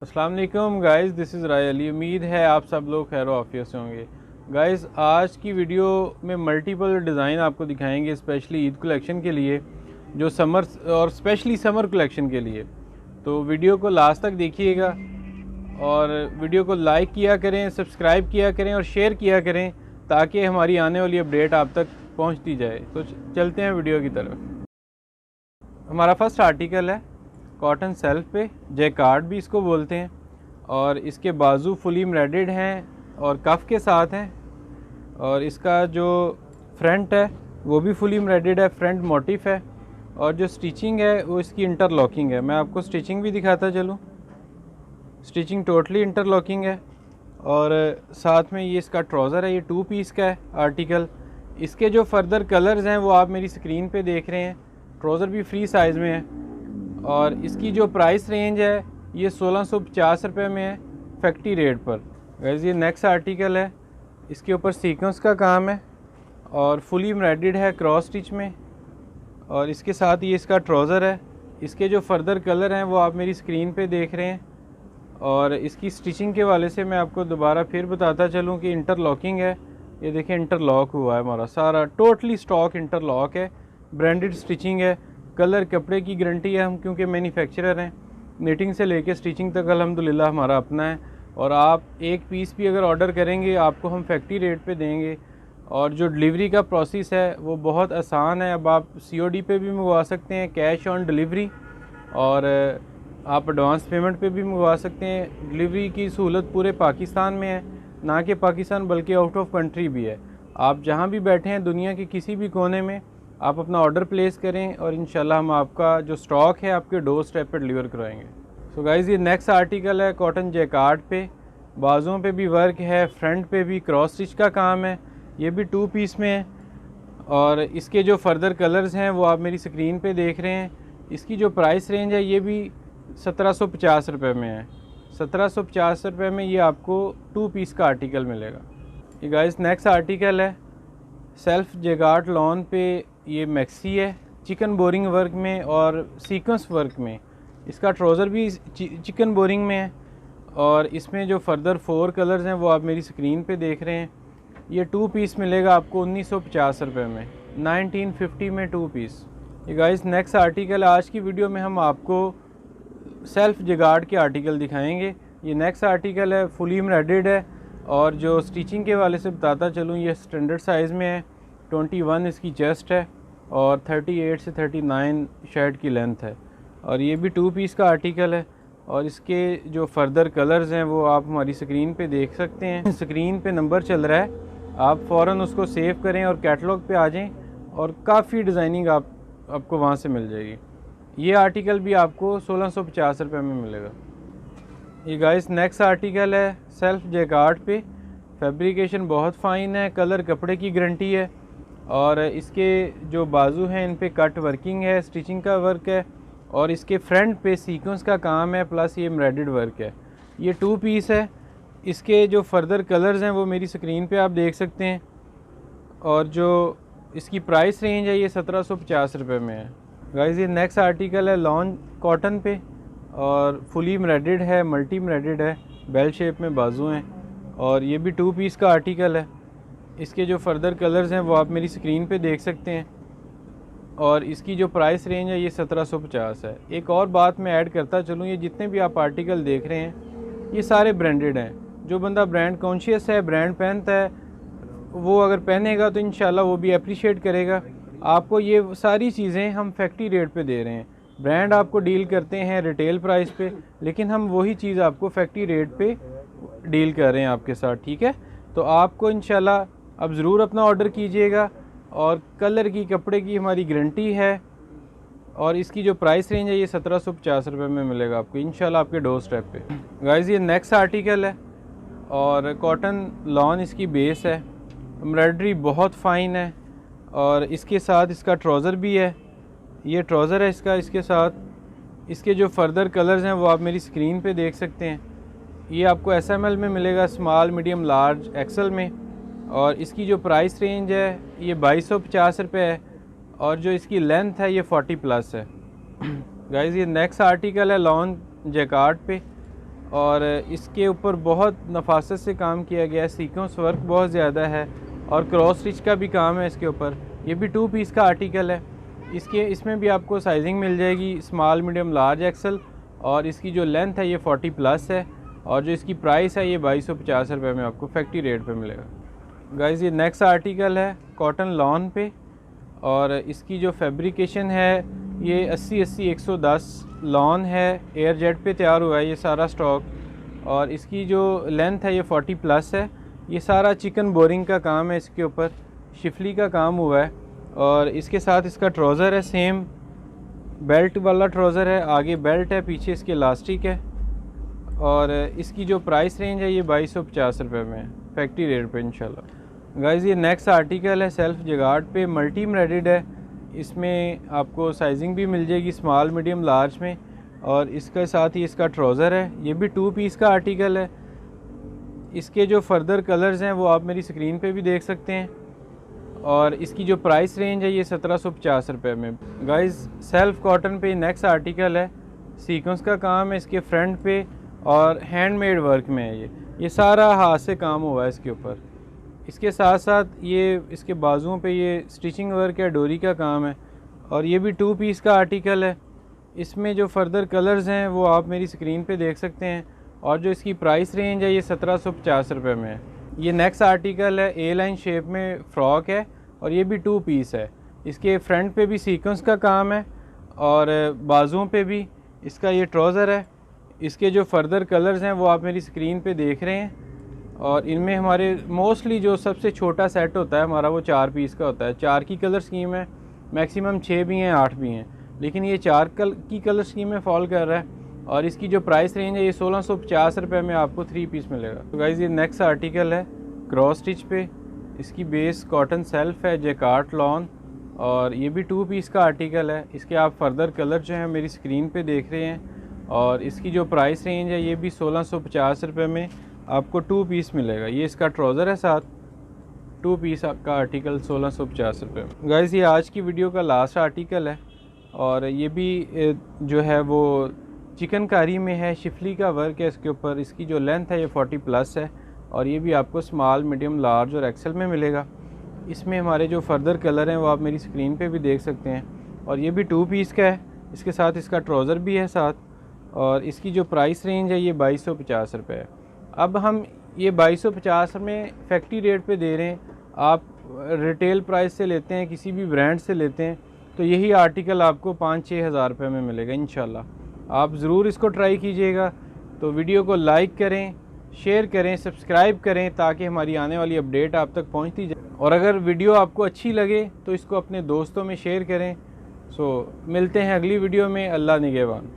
अस्सलाम वालेकुम guys, this is राय अली। उम्मीद है आप सब लोग खैर आफियत से होंगे। गाइज़, आज की वीडियो में मल्टीपल डिज़ाइन आपको दिखाएंगे, स्पेशली ईद कलेक्शन के लिए, जो समर और स्पेशली समर कलेक्शन के लिए। तो वीडियो को लास्ट तक देखिएगा और वीडियो को लाइक किया करें, सब्सक्राइब किया करें और शेयर किया करें ताकि हमारी आने वाली अपडेट आप तक पहुँचती जाए। तो चलते हैं वीडियो की तरफ। हमारा फर्स्ट आर्टिकल है कॉटन सेल्फ पे, जैकार्ड भी इसको बोलते हैं, और इसके बाजू फुली एम्ब्रॉयडर्ड हैं और कफ के साथ हैं, और इसका जो फ्रंट है वो भी फुली एम्ब्रॉयडर्ड है, फ्रंट मोटिफ है, और जो स्टिचिंग है वो इसकी इंटरलॉकिंग है। मैं आपको स्टिचिंग भी दिखाता चलूँ। स्टिचिंग टोटली इंटरलॉकिंग है, और साथ में ये इसका ट्राउज़र है, ये 2 पीस का है आर्टिकल। इसके जो फर्दर कलर्स हैं वो आप मेरी स्क्रीन पे देख रहे हैं। ट्राउज़र भी फ्री साइज़ में है, और इसकी जो प्राइस रेंज है ये 1650 रुपये में है फैक्ट्री रेट पर। वैसे ये नेक्स्ट आर्टिकल है, इसके ऊपर सीक्वेंस का काम है और फुली एम्ब्रॉयडर्ड है क्रॉस स्टिच में, और इसके साथ ये इसका ट्राउज़र है। इसके जो फर्दर कलर हैं वो आप मेरी स्क्रीन पे देख रहे हैं, और इसकी स्टिचिंग के वाले से मैं आपको दोबारा फिर बताता चलूँ कि इंटरलॉकिंग है। ये देखें, इंटरलॉक हुआ है हमारा सारा, टोटली स्टॉक इंटरलॉक है, ब्रांडेड स्टिचिंग है, कलर कपड़े की गारंटी है। हम क्योंकि मैन्युफैक्चरर हैं, निटिंग से लेके स्टिचिंग तक अल्हम्दुलिल्लाह हमारा अपना है, और आप एक पीस भी अगर ऑर्डर करेंगे आपको हम फैक्ट्री रेट पे देंगे। और जो डिलीवरी का प्रोसेस है वो बहुत आसान है। अब आप COD पे भी मंगवा सकते हैं, कैश ऑन डिलीवरी, और आप एडवांस पेमेंट पे भी मंगवा सकते हैं। डिलीवरी की सहूलत पूरे पाकिस्तान में है, ना कि पाकिस्तान बल्कि आउट ऑफ कंट्री भी है। आप जहाँ भी बैठे हैं दुनिया के किसी भी कोने में आप अपना ऑर्डर प्लेस करें और इंशाल्लाह हम आपका जो स्टॉक है आपके डोर स्टेप पर डिलीवर कराएंगे। सो गाइज़, ये नेक्स्ट आर्टिकल है कॉटन जैकार्ड पे, बाजुओं पे भी वर्क है, फ्रंट पे भी क्रॉस स्टिच का काम है। ये भी 2 पीस में है, और इसके जो फर्दर कलर्स हैं वो आप मेरी स्क्रीन पे देख रहे हैं। इसकी जो प्राइस रेंज है ये भी 1750 रुपये में है। 1750 रुपये में ये आपको 2 पीस का आर्टिकल मिलेगा। ये गाइज़ नेक्स्ट आर्टिकल है सेल्फ जैकार्ड लॉन पे, ये मैक्सी है, चिकन बोरिंग वर्क में और सीक्वेंस वर्क में। इसका ट्राउज़र भी चिकन बोरिंग में है, और इसमें जो फर्दर 4 कलर्स हैं वो आप मेरी स्क्रीन पे देख रहे हैं। ये 2 पीस मिलेगा आपको 1950 रुपये में, 1950 में 2 पीस। ये गाइस नेक्स्ट आर्टिकल, आज की वीडियो में हम आपको सेल्फ जैकार्ड के आर्टिकल दिखाएंगे। ये नेक्स्ट आर्टिकल है, फुली एम्ब्रॉयडर्ड है, और जो स्टिचिंग के वाले से बताता चलूँ ये स्टैंडर्ड साइज़ में है। 21 इसकी चेस्ट है और 38 से 39 शर्ट की लेंथ है, और ये भी 2 पीस का आर्टिकल है। और इसके जो फर्दर कलर्स हैं वो आप हमारी स्क्रीन पे देख सकते हैं। स्क्रीन पे नंबर चल रहा है, आप फ़ौरन उसको सेव करें और कैटलॉग पे आ जाएं, और काफ़ी डिज़ाइनिंग आपको वहाँ से मिल जाएगी। ये आर्टिकल भी आपको 1650 रुपये में मिलेगा। ये गाइस नेक्स्ट आर्टिकल है सेल्फ जैकार्ड पे, फैब्रिकेशन बहुत फ़ाइन है, कलर कपड़े की गारंटी है, और इसके जो बाजू हैं इन पे कट वर्किंग है, स्टिचिंग का वर्क है, और इसके फ्रंट पे सीक्वेंस का काम है, प्लस ये एम्ब्रॉयडर्ड वर्क है। ये 2 पीस है। इसके जो फर्दर कलर्स हैं वो मेरी स्क्रीन पे आप देख सकते हैं, और जो इसकी प्राइस रेंज है ये 1750 रुपये में है। गाइस, ये नेक्स्ट आर्टिकल है लॉन कॉटन पे, और फुली एम्ब्रॉयडर्ड है, मल्टी एम्ब्रॉयडर्ड है, बेल शेप में बाजू हैं, और ये भी 2 पीस का आर्टिकल है। इसके जो फर्दर कलर्स हैं वो आप मेरी स्क्रीन पे देख सकते हैं, और इसकी जो प्राइस रेंज है ये 1750 है। एक और बात मैं ऐड करता चलूँ, ये जितने भी आप आर्टिकल देख रहे हैं ये सारे ब्रांडेड हैं। जो बंदा ब्रांड कॉन्शियस है, ब्रांड पहनता है, वो अगर पहनेगा तो इंशाल्लाह वो भी अप्रिशिएट करेगा। आपको ये सारी चीज़ें हम फैक्ट्री रेट पे दे रहे हैं। ब्रांड आपको डील करते हैं रिटेल प्राइस पे, लेकिन हम वही चीज़ आपको फैक्ट्री रेट पे डील कर रहे हैं आपके साथ, ठीक है। तो आपको इंशाल्लाह अब ज़रूर अपना ऑर्डर कीजिएगा, और कलर की कपड़े की हमारी गारंटी है, और इसकी जो प्राइस रेंज है ये 1750 रुपये में मिलेगा आपको इंशाल्लाह आपके डोर स्टेप पे। गाइस, ये नेक्स्ट आर्टिकल है, और कॉटन लॉन इसकी बेस है, एम्ब्रॉयडरी बहुत फ़ाइन है, और इसके साथ इसका ट्राउज़र भी है। ये ट्राउज़र है इसका, इसके साथ इसके जो फर्दर कलर्स हैं वो आप मेरी स्क्रीन पे देख सकते हैं। ये आपको SML में मिलेगा, स्मॉल, मीडियम, लार्ज, XL में, और इसकी जो प्राइस रेंज है ये 2250 रुपये है, और जो इसकी लेंथ है ये 40 प्लस है। गाइस, ये नेक्स्ट आर्टिकल है लॉन जैकार्ड पे, और इसके ऊपर बहुत नफासत से काम किया गया है, सीक्वेंस वर्क बहुत ज़्यादा है और क्रॉस स्टिच का भी काम है इसके ऊपर। ये भी 2 पीस का आर्टिकल है। इसमें भी आपको साइजिंग मिल जाएगी स्मॉल, मीडियम, लार्ज, एक्सल, और इसकी जो लेंथ है ये 40 प्लस है, और जो इसकी प्राइस है ये 2250 रुपये में आपको फैक्ट्री रेट पे मिलेगा। गाइज़ ये नेक्स्ट आर्टिकल है कॉटन लॉन पे, और इसकी जो फैब्रिकेशन है ये 80-80-110 लॉन है, एयर जेट पे तैयार हुआ है ये सारा स्टॉक, और इसकी जो लेंथ है ये 40 प्लस है। ये सारा चिकन बोरिंग का काम है, इसके ऊपर शिफली का काम हुआ है, और इसके साथ इसका ट्राउज़र है, सेम बेल्ट वाला ट्राउज़र है, आगे बेल्ट है, पीछे इसके इलास्टिक है, और इसकी जो प्राइस रेंज है ये 2250 रुपये में है फैक्ट्री रेट पे इंशाल्लाह। गाइज़ ये नेक्स्ट आर्टिकल है सेल्फ जगार्ड पे, मल्टी एम्ब्रॉयडर्ड है। इसमें आपको साइजिंग भी मिल जाएगी स्मॉल, मीडियम, लार्ज में, और इसके साथ ही इसका ट्राउज़र है। ये भी 2 पीस का आर्टिकल है। इसके जो फर्दर कलर्स हैं वो आप मेरी स्क्रीन पे भी देख सकते हैं, और इसकी जो प्राइस रेंज है ये 1750 रुपये में। गाइज़ सेल्फ कॉटन पे नेक्स्ट आर्टिकल है, सीक्वेंस का काम है इसके फ्रंट पे, और हैंडमेड वर्क में है ये सारा हाथ से काम हुआ है इसके ऊपर। इसके साथ साथ ये इसके बाजुओं पे ये स्टिचिंग वर्क है, डोरी का काम है, और ये भी 2 पीस का आर्टिकल है। इसमें जो फर्दर कलर्स हैं वो आप मेरी स्क्रीन पे देख सकते हैं, और जो इसकी प्राइस रेंज है ये 1750 रुपये में है। ये नेक्स्ट आर्टिकल है, ए लाइन शेप में फ़्रॉक है, और ये भी 2 पीस है। इसके फ्रंट पे भी सीक्वेंस का काम है, और बाजुओं पे भी इसका ये ट्राउज़र है। इसके जो फर्दर कलर्स हैं वो आप मेरी स्क्रीन पे देख रहे हैं, और इनमें हमारे मोस्टली जो सबसे छोटा सेट होता है हमारा वो 4 पीस का होता है। 4 की कलर स्कीम है, मैक्सिमम 6 भी हैं, 8 भी हैं, लेकिन ये 4 की कलर स्कीम में फॉल कर रहा है, और इसकी जो प्राइस रेंज है ये 1650 रुपये में आपको 3 पीस मिलेगा। तो गाइज़ ये नेक्स्ट आर्टिकल है क्रॉस स्टिच पे, इसकी बेस कॉटन सेल्फ है, जैकार्ड लॉन, और ये भी 2 पीस का आर्टिकल है। इसके आप फर्दर कलर जो हैं मेरी स्क्रीन पे देख रहे हैं, और इसकी जो प्राइस रेंज है ये भी 1650 रुपये में आपको 2 पीस मिलेगा। ये इसका ट्राउज़र है साथ, 2 पीस का आर्टिकल 1650 रुपये में। गाइज़ ये आज की वीडियो का लास्ट आर्टिकल है, और ये भी जो है वो चिकनकारी में है, शिफली का वर्क है इसके ऊपर। इसकी जो लेंथ है ये 40 प्लस है, और ये भी आपको स्मॉल, मीडियम, लार्ज और एक्सेल में मिलेगा। इसमें हमारे जो फर्दर कलर हैं वो आप मेरी स्क्रीन पे भी देख सकते हैं, और ये भी 2 पीस का है। इसके साथ इसका ट्राउज़र भी है साथ, और इसकी जो प्राइस रेंज है ये 2250 रुपये है। अब हम ये 2250 में फैक्ट्री रेट पे दे रहे हैं। आप रिटेल प्राइस से लेते हैं, किसी भी ब्रांड से लेते हैं, तो यही आर्टिकल आपको 5-6 हज़ार रुपये में मिलेगा इंशाल्लाह। आप ज़रूर इसको ट्राई कीजिएगा। तो वीडियो को लाइक करें, शेयर करें, सब्सक्राइब करें, ताकि हमारी आने वाली अपडेट आप तक पहुंचती जाए। और अगर वीडियो आपको अच्छी लगे तो इसको अपने दोस्तों में शेयर करें। सो मिलते हैं अगली वीडियो में। अल्लाह निगहबान।